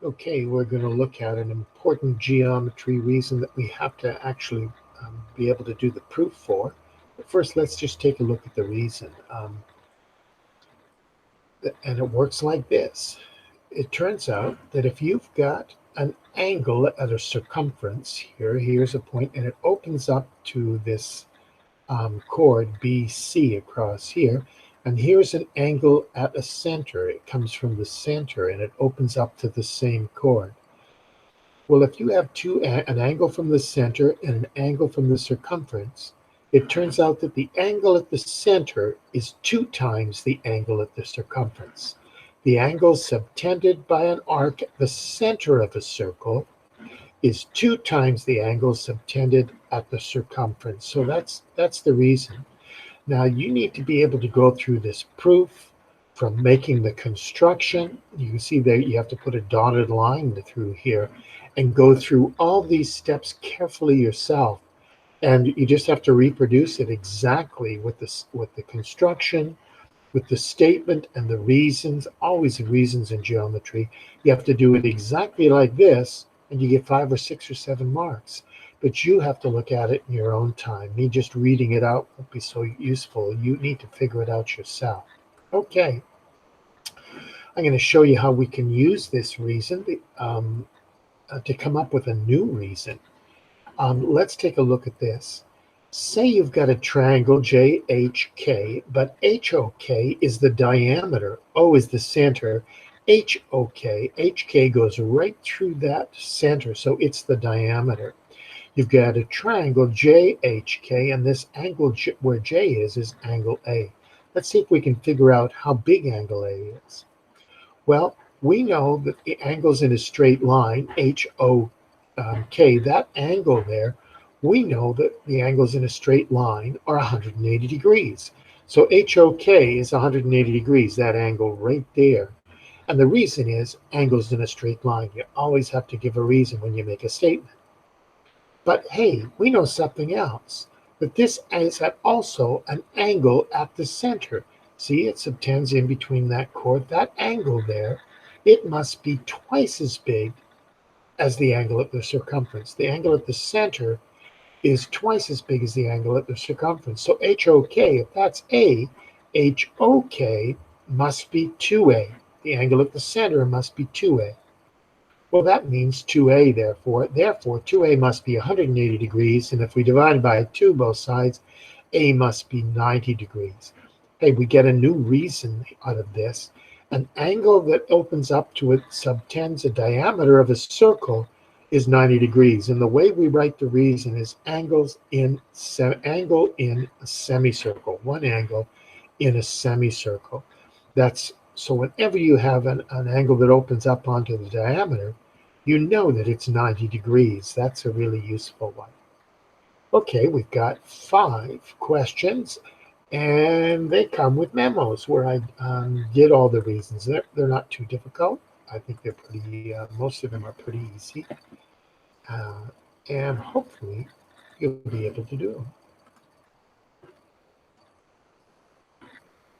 Okay, we're going to look at an important geometry reason that we have to actually be able to do the proof for. But first, let's just take a look at the reason. And it works like this. It turns out that if you've got an angle at a circumference here, here's a point, and it opens up to this chord BC across here, and here's an angle at a center. It comes from the center, and it opens up to the same chord. Well, if you have an angle from the center and an angle from the circumference, it turns out that the angle at the center is 2 times the angle at the circumference. The angle subtended by an arc at the center of a circle is 2 times the angle subtended at the circumference. So that's the reason. Now you need to be able to go through this proof from making the construction. You can see there you have to put a dotted line through here and go through all these steps carefully yourself. And you just have to reproduce it exactly with the construction, with the statement and the reasons, always the reasons in geometry. You have to do it exactly like this, and you get 5 or 6 or 7 marks. But you have to look at it in your own time. Me just reading it out won't be so useful. You need to figure it out yourself. Okay, I'm going to show you how we can use this reason to come up with a new reason. Let's take a look at this. Say you've got a triangle JHK, but HOK is the diameter, O is the center, HK goes right through that center, so it's the diameter. You've got a triangle JHK, and this angle where J is angle A. Let's see if we can figure out how big angle A is. Well, we know that the angle's in a straight line, HOK, that angle there, we know that the angles in a straight line are 180 degrees. So HOK is 180 degrees, that angle right there. And the reason is angles in a straight line. You always have to give a reason when you make a statement. But hey, we know something else, that this is also an angle at the center. See, it subtends in between that chord, that angle there. It must be twice as big as the angle at the circumference. The angle at the center is twice as big as the angle at the circumference. So HOK, if that's A, HOK must be 2A. The angle at the center must be 2A. Well, that means 2A, therefore. Therefore, 2A must be 180 degrees, and if we divide by 2 both sides, A must be 90 degrees. Hey, we get a new reason out of this. An angle that opens up to it subtends a diameter of a circle is 90 degrees. And the way we write the reason is angle in a semicircle, one angle in a semicircle. So whenever you have an angle that opens up onto the diameter, you know that it's 90 degrees. That's a really useful one. Okay, we've got 5 questions, and they come with memos where I did all the reasons. They're not too difficult. I think they're pretty, most of them are pretty easy. And hopefully you'll be able to do them.